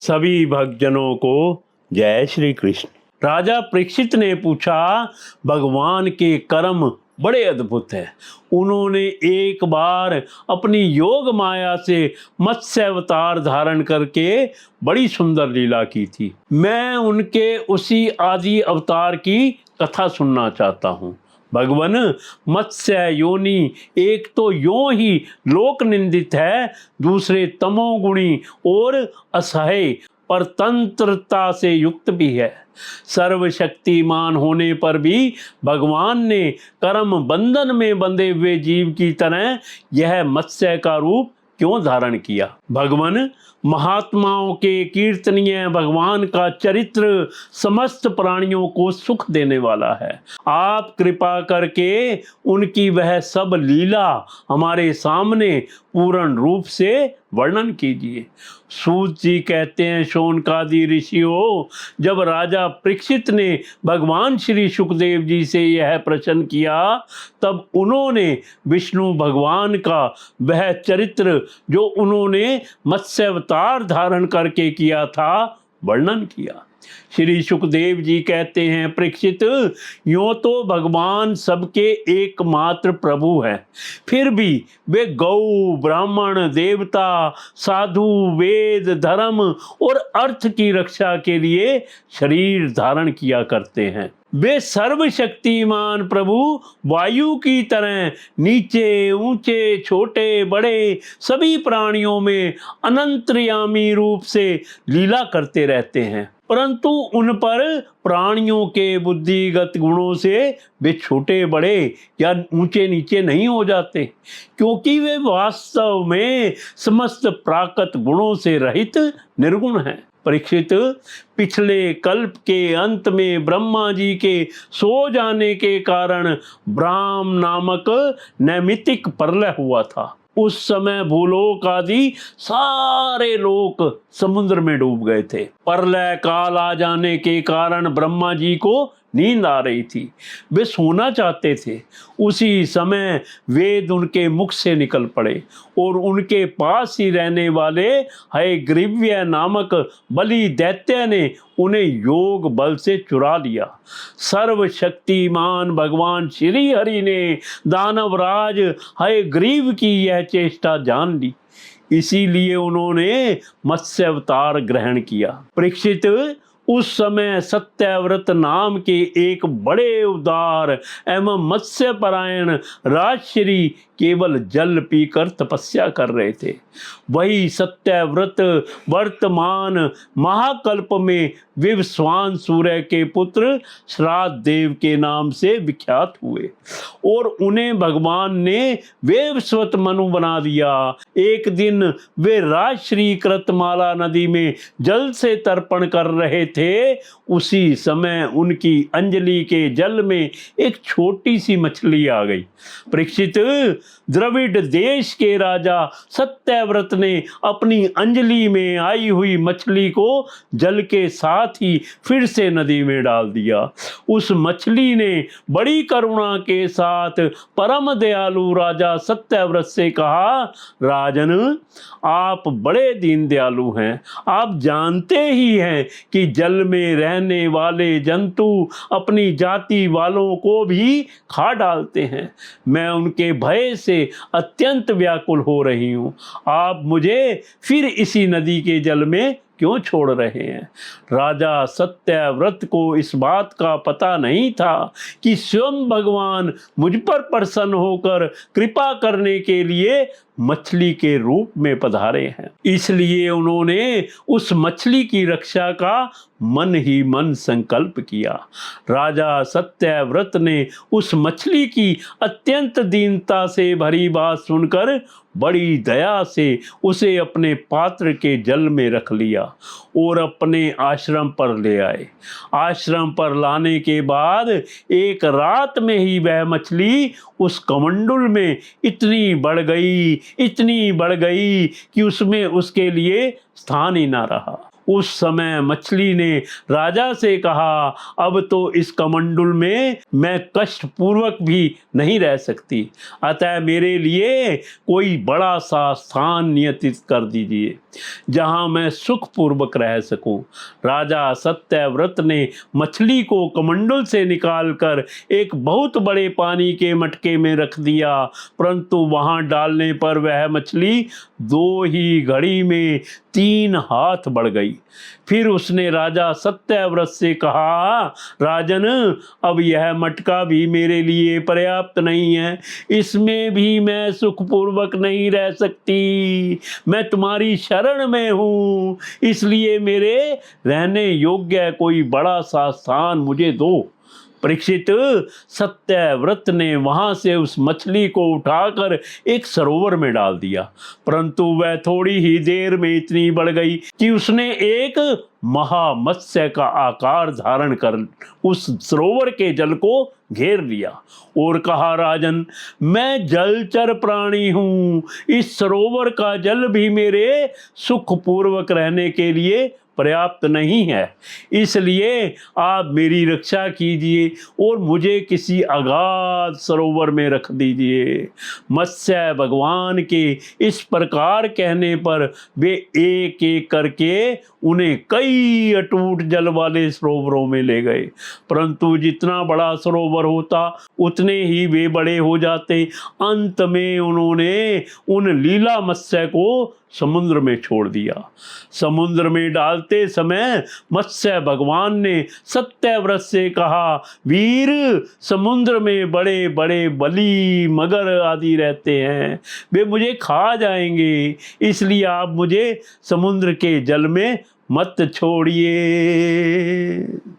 सभी भक्तजनों को जय श्री कृष्ण। राजा परीक्षित ने पूछा, भगवान के कर्म बड़े अद्भुत हैं। उन्होंने एक बार अपनी योग माया से मत्स्य अवतार धारण करके बड़ी सुंदर लीला की थी। मैं उनके उसी आदि अवतार की कथा सुनना चाहता हूँ। भगवान मत्स्य योनि एक तो यों ही लोक निंदित है, दूसरे तमोगुणी और असह्य परतंत्रता से युक्त भी है। सर्वशक्तिमान होने पर भी भगवान ने कर्म बंधन में बंधे हुए जीव की तरह यह मत्स्य का रूप क्यों धारण किया? भगवान महात्माओं के कीर्तनीय भगवान का चरित्र समस्त प्राणियों को सुख देने वाला है। आप कृपा करके उनकी वह सब लीला हमारे सामने पूर्ण रूप से वर्णन कीजिए। सूत जी कहते हैं, शौनकादि ऋषियों, जब राजा परीक्षित ने भगवान श्री सुखदेव जी से यह प्रश्न किया, तब उन्होंने विष्णु भगवान का वह चरित्र जो उन्होंने मत्स्य अवतार धारण करके किया था वर्णन किया। श्री सुखदेव जी कहते हैं, परीक्षित, यूं तो भगवान सबके एकमात्र प्रभु हैं, फिर भी वे गौ, ब्राह्मण, देवता, साधु, वेद, धर्म और अर्थ की रक्षा के लिए शरीर धारण किया करते हैं। वे सर्वशक्तिमान प्रभु वायु की तरह नीचे, ऊंचे, छोटे, बड़े सभी प्राणियों में अनंतर्यामी रूप से लीला करते रहते हैं, परंतु उन पर प्राणियों के बुद्धिगत गुणों से वे छोटे बड़े या ऊंचे नीचे नहीं हो जाते, क्योंकि वे वास्तव में समस्त प्राकृत गुणों से रहित निर्गुण हैं। परीक्षित, पिछले कल्प के अंत में ब्रह्मा जी के सो जाने के कारण ब्राह्म नामक नैमित्तिक प्रलय हुआ था। उस समय भूलोक आदि सारे लोक समुद्र में डूब गए थे। प्रलय काल आ जाने के कारण ब्रह्मा जी को नींद आ रही थी, वे सोना चाहते थे। उसी समय वेद उनके मुख से निकल पड़े और उनके पास ही रहने वाले हयग्रीव्य नामक बलि दैत्य ने उन्हें योग बल से चुरा लिया। सर्वशक्तिमान भगवान श्री हरि ने दानवराज हयग्रीव की यह चेष्टा जान ली, इसीलिए उन्होंने मत्स्य अवतार ग्रहण किया। परीक्षित, उस समय सत्यव्रत नाम के एक बड़े उदार एवं मत्स्य परायण राजश्री केवल जल पीकर तपस्या कर रहे थे। वही सत्यव्रत वर्तमान महाकल्प में विवस्वान सूर्य के पुत्र श्राद्ध देव के नाम से विख्यात हुए और उन्हें भगवान ने वेवस्वत मनु बना दिया। एक दिन वे राजश्री कृतमाला नदी में जल से तर्पण कर रहे थे। उसी समय उनकी अंजलि के जल में एक छोटी सी मछली आ गई। परीक्षित, द्रविड़ देश के राजा सत्यव्रत ने अपनी अंजलि में आई हुई मछली को जल के साथ ही फिर से नदी में डाल दिया। उस मछली ने बड़ी करुणा के साथ परम दयालु राजा सत्यव्रत से कहा, राजन, आप बड़े दीन दयालु हैं। आप जानते ही हैं कि जल में रहने वाले जंतु अपनी जाति वालों को भी खा डालते हैं। मैं उनके भय से अत्यंत व्याकुल हो रही हूँ। आप मुझे फिर इसी नदी के जल में क्यों छोड़ रहे हैं? राजा सत्यव्रत को इस बात का पता नहीं था कि स्वयं भगवान मुझ पर प्रसन्न होकर कृपा करने के लिए मछली के रूप में पधारे हैं। इसलिए उन्होंने उस मछली की रक्षा का मन ही मन संकल्प किया। राजा सत्यव्रत ने उस मछली की अत्यंत दीनता से भरी बात सुनकर बड़ी दया से उसे अपने पात्र के जल में रख लिया और अपने आश्रम पर ले आए। आश्रम पर लाने के बाद एक रात में ही वह मछली उस कमंडल में इतनी बढ़ गई कि उसमें उसके लिए स्थान ही ना रहा। उस समय मछली ने राजा से कहा, अब तो इस कमंडल में मैं कष्ट पूर्वक भी नहीं रह सकती, अतः मेरे लिए कोई बड़ा सा स्थान नियतित कर दीजिए जहां मैं सुख पूर्वक रह सकूं। राजा सत्यव्रत ने मछली को कमंडल से निकालकर एक बहुत बड़े पानी के मटके में रख दिया, परंतु वहां डालने पर वह मछली 2 ही घड़ी में 3 हाथ बढ़ गई। फिर उसने राजा सत्यव्रत से कहा, राजन, अब यह मटका भी मेरे लिए पर्याप्त नहीं है, इसमें भी मैं सुखपूर्वक नहीं रह सकती। मैं तुम्हारी शरण में हूँ, इसलिए मेरे रहने योग्य कोई बड़ा सा स्थान मुझे दो। परीक्षित, सत्यव्रत ने वहां से उस मछली को उठाकर एक सरोवर में डाल दिया, परंतु वह थोड़ी ही देर में इतनी बढ़ गई कि उसने एक महामत्स्य का आकार धारण कर उस सरोवर के जल को घेर लिया और कहा, राजन, मैं जलचर प्राणी हूँ, इस सरोवर का जल भी मेरे सुखपूर्वक रहने के लिए पर्याप्त नहीं है, इसलिए आप मेरी रक्षा कीजिए और मुझे किसी अगाध सरोवर में रख दीजिए। मत्स्य भगवान के इस प्रकार कहने पर वे एक एक करके उन्हें कई अटूट जल वाले सरोवरों में ले गए, परंतु जितना बड़ा सरोवर होता उतने ही वे बड़े हो जाते। अंत में उन्होंने उन लीला मत्स्य को समुद्र में छोड़ दिया। समुद्र में डालते समय मत्स्य भगवान ने सत्यव्रत से कहा, वीर, समुद्र में बड़े बड़े बली मगर आदि रहते हैं, वे मुझे खा जाएंगे, इसलिए आप मुझे समुद्र के जल में मत छोड़िए।